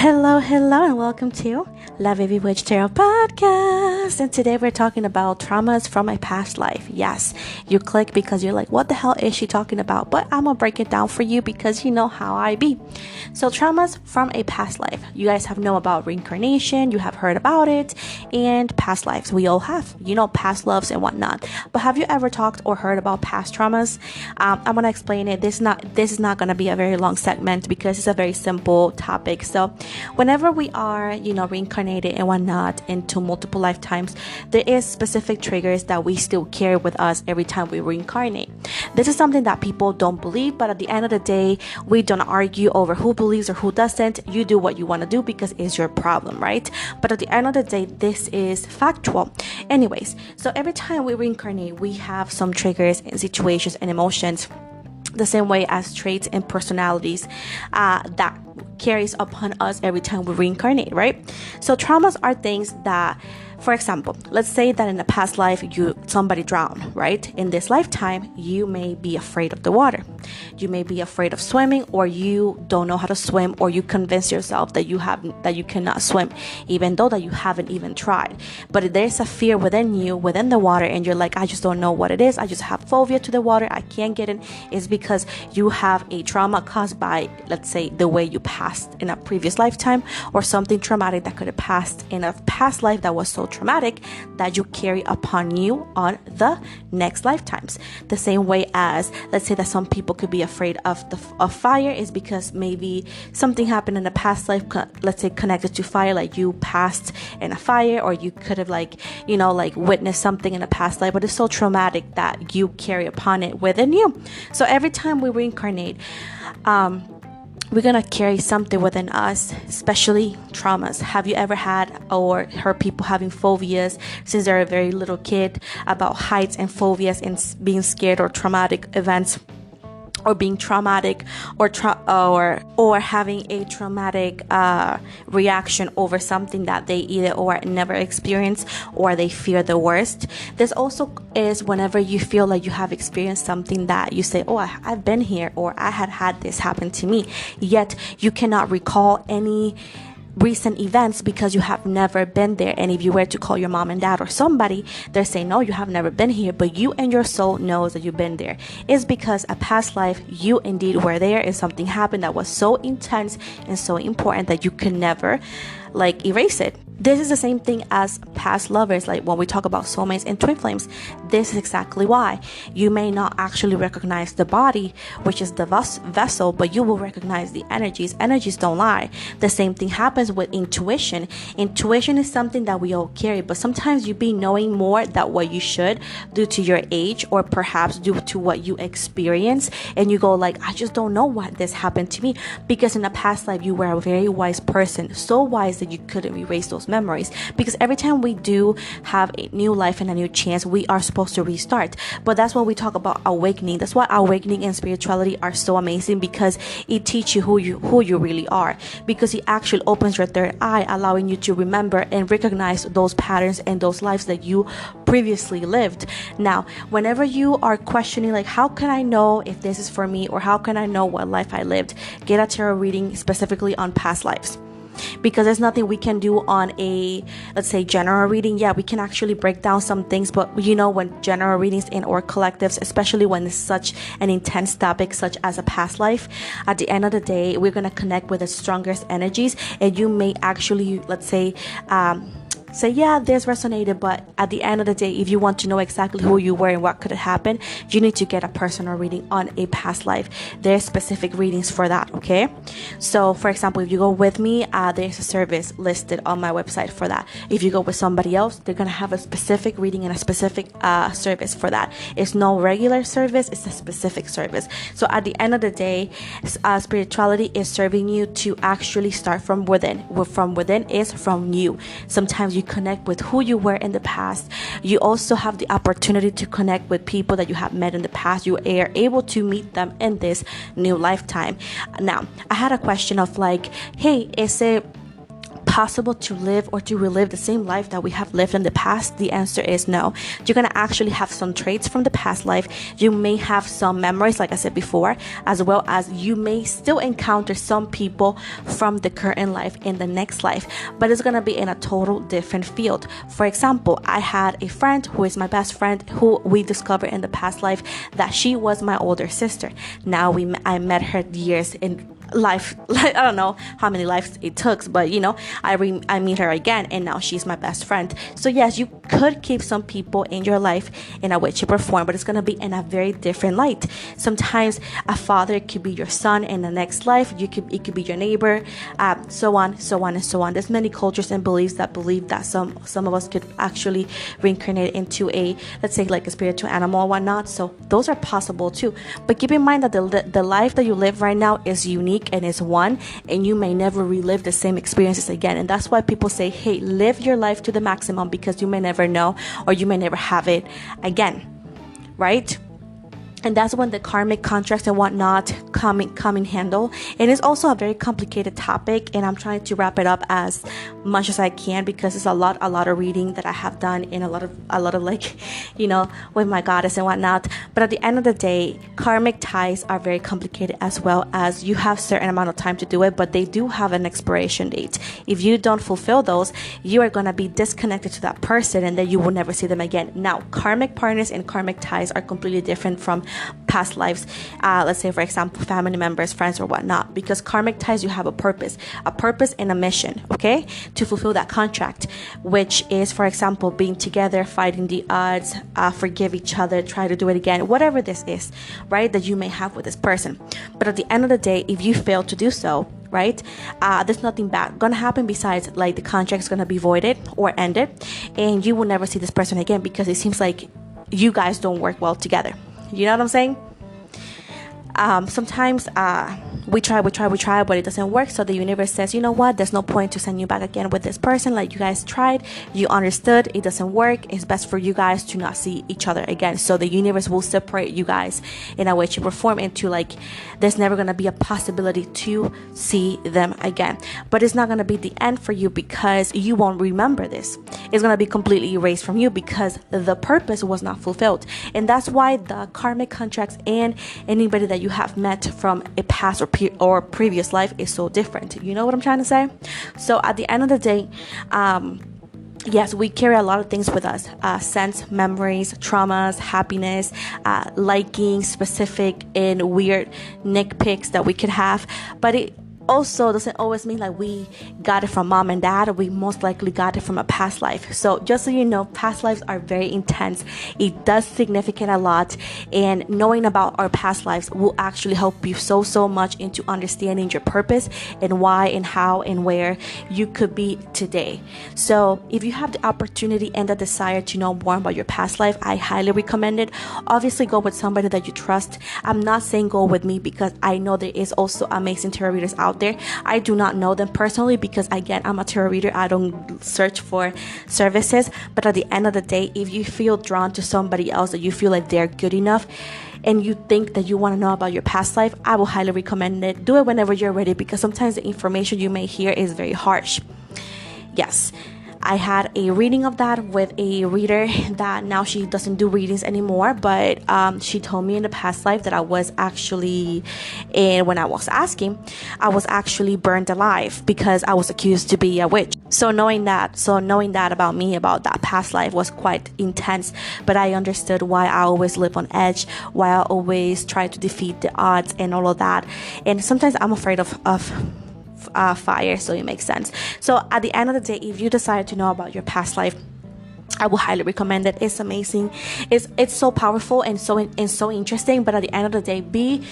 Hello, and welcome to La Baby Witch Tarot Podcast. And today we're talking about traumas from a past life. Yes, you click because you're like, what the hell is she talking about? But I'm gonna break it down for you because you know how I be. So traumas from a past life. You guys have known about reincarnation, you have heard about it, and past lives. We all have, past loves and whatnot. But have you ever talked or heard about past traumas? I'm gonna explain it. This is not gonna be a very long segment because it's a very simple topic. So whenever we are, reincarnated and whatnot into multiple lifetimes, there is specific triggers that we still carry with us every time we reincarnate. This is something that people don't believe, but at the end of the day, we don't argue over who believes or who doesn't. You do what you want to do because it's your problem, right? But at the end of the day, this is factual. Anyways, so every time we reincarnate, we have some triggers and situations and emotions, the same way as traits and personalities that carries upon us every time we reincarnate, right? So traumas are things that, for example, let's say that in a past life somebody drowned, right? In this lifetime, you may be afraid of the water. You may be afraid of swimming, or you don't know how to swim, or you convince yourself that you cannot swim, even though that you haven't even tried. But there's a fear within you, within the water, and you're like, I just don't know what it is. I just have phobia to the water. I can't get in. It's because you have a trauma caused by, let's say, the way you passed in a previous lifetime, or something traumatic that could have passed in a past life that was so traumatic that you carry upon you on the next lifetimes. The same way as, let's say that some people could be afraid of fire is because maybe something happened in a past life, let's say connected to fire, like you passed in a fire, or you could have witnessed something in a past life, but it's so traumatic that you carry upon it within you. So every time we reincarnate, we're going to carry something within us, especially traumas. Have you ever had or heard people having phobias since they're a very little kid about heights and phobias and being scared or traumatic events, or being traumatic or having a traumatic reaction over something that they either or never experienced, or they fear the worst? This also is whenever you feel like you have experienced something that you say, I've been here, or I had this happen to me, yet you cannot recall any recent events because you have never been there. And if you were to call your mom and dad or somebody, they're saying, no, you have never been here, but you and your soul knows that you've been there. It's because a past life, you indeed were there, and something happened that was so intense and so important that you can never erase it. This is the same thing as past lovers. Like when we talk about soulmates and twin flames, this is exactly why. You may not actually recognize the body, which is the vessel, but you will recognize the energies. Energies don't lie. The same thing happens with intuition. Intuition is something that we all carry, but sometimes you be knowing more than what you should due to your age, or perhaps due to what you experience, and you go like, I just don't know why this happened to me, because in a past life you were a very wise person, so wise that you couldn't erase those memories. Because every time we do have a new life and a new chance, we are supposed to restart. But that's when we talk about awakening. That's why awakening and spirituality are so amazing, because it teaches you who you really are, because it actually opens your third eye, allowing you to remember and recognize those patterns and those lives that you previously lived. Now, whenever you are questioning, like, how can I know if this is for me, or how can I know what life I lived, get a tarot reading specifically on past lives. Because there's nothing we can do on a, let's say, general reading. Yeah, we can actually break down some things, but when general readings in or collectives, especially when it's such an intense topic such as a past life, at the end of the day, we're going to connect with the strongest energies, and you may actually, let's say, say, yeah, this resonated, but at the end of the day, if you want to know exactly who you were and what could have happened, you need to get a personal reading on a past life. There's specific readings for that, okay? So, for example, if you go with me, there's a service listed on my website for that. If you go with somebody else, they're going to have a specific reading and a specific service for that. It's no regular service, it's a specific service. So, at the end of the day, spirituality is serving you to actually start from within. From within is from you. Sometimes you connect with who you were in the past. You also have the opportunity to connect with people that you have met in the past. You are able to meet them in this new lifetime. Now, I had a question of like, hey, is it possible to live or to relive the same life that we have lived in the past? The answer is no. You're going to actually have some traits from the past life. You may have some memories, like I said before, as well as you may still encounter some people from the current life in the next life, but it's going to be in a total different field. For example, I had a friend who is my best friend who we discovered in the past life that she was my older sister. Now I met her years in life, like I don't know how many lives it took, but I meet her again and now she's my best friend. So yes, you could keep some people in your life in a way, shape, or form, but it's going to be in a very different light. Sometimes a father could be your son in the next life. It could be your neighbor, so on and so on. There's many cultures and beliefs that believe that some of us could actually reincarnate into a, let's say, like a spiritual animal or whatnot. So those are possible too, but keep in mind that the life that you live right now is unique and is one, and you may never relive the same experiences again. And that's why people say, hey, live your life to the maximum, because you may never know, or you may never have it again, right? And that's when the karmic contracts and whatnot come in handle. And it's also a very complicated topic, and I'm trying to wrap it up as much as I can, because it's a lot of reading that I have done in a lot of like, with my goddess and whatnot. But at the end of the day, karmic ties are very complicated, as well as you have certain amount of time to do it, but they do have an expiration date. If you don't fulfill those, you are going to be disconnected to that person, and then you will never see them again. Now, karmic partners and karmic ties are completely different from past lives. Let's say, for example, family members, friends, or whatnot, because karmic ties, you have a purpose and a mission, okay, to fulfill that contract, which is, for example, being together, fighting the odds, forgive each other, try to do it again, whatever this is, right, that you may have with this person. But at the end of the day, if you fail to do so, right, there's nothing bad gonna happen besides like the contract is gonna be voided or ended, and you will never see this person again, because it seems like you guys don't work well together. You know what I'm saying? Sometimes we try, but it doesn't work. So the universe says, you know what? There's no point to send you back again with this person. Like, you guys tried, you understood, it doesn't work. It's best for you guys to not see each other again. So the universe will separate you guys in a way to perform into, like, there's never going to be a possibility to see them again. But it's not going to be the end for you, because you won't remember this. It's going to be completely erased from you, because the purpose was not fulfilled. And that's why the karmic contracts and anybody that you have met from a past or previous life is so different. You know what I'm trying to say? So at the end of the day, yes, we carry a lot of things with us, sense, memories, traumas, happiness, liking, specific and weird nitpicks that we could have, but it also doesn't always mean like we got it from mom and dad, or we most likely got it from a past life. So just so you know, past lives are very intense. It does significant a lot, and knowing about our past lives will actually help you so much into understanding your purpose and why and how and where you could be today. So if you have the opportunity and the desire to know more about your past life, I highly recommend it. Obviously, go with somebody that you trust. I'm not saying go with me, because I know there is also amazing tarot readers out there. I do not know them personally, because again, I'm a tarot reader. I don't search for services. But at the end of the day, if you feel drawn to somebody else, that you feel like they're good enough, and you think that you want to know about your past life, I will highly recommend it. Do it whenever you're ready, because sometimes the information you may hear is very harsh. Yes, I had a reading of that with a reader that now she doesn't do readings anymore, but she told me in the past life that I was actually, and when I was asking, I was actually burned alive because I was accused to be a witch. So knowing that about me, about that past life, was quite intense, but I understood why I always live on edge, why I always try to defeat the odds and all of that. And sometimes I'm afraid of fire, so it makes sense. So at the end of the day, if you decide to know about your past life, I will highly recommend it. It's amazing. It's so powerful and so interesting. But at the end of the day, be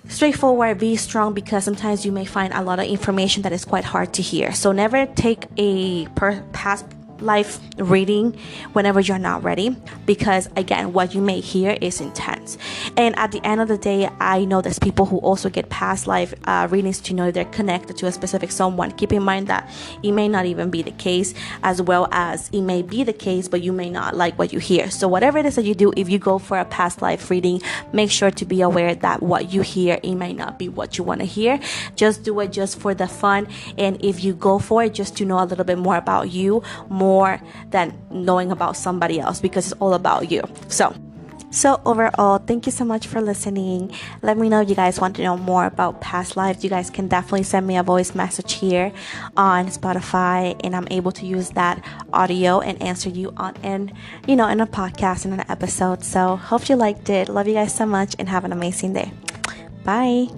straightforward, be strong, because sometimes you may find a lot of information that is quite hard to hear. So never take a past life reading whenever you're not ready, because again, what you may hear is intense. And at the end of the day, I know there's people who also get past life readings to know if they're connected to a specific someone. Keep in mind that it may not even be the case, as well as it may be the case, but you may not like what you hear. So whatever it is that you do, if you go for a past life reading, make sure to be aware that what you hear, it may not be what you want to hear. Just do it just for the fun, and if you go for it, just to know a little bit more about you, more than knowing about somebody else, because it's all about you. So overall, thank you so much for listening. Let me know if you guys want to know more about past lives. You guys can definitely send me a voice message here on Spotify, and I'm able to use that audio and answer you in a podcast, in an episode. So hope you liked it. Love you guys so much, and have an amazing day. Bye.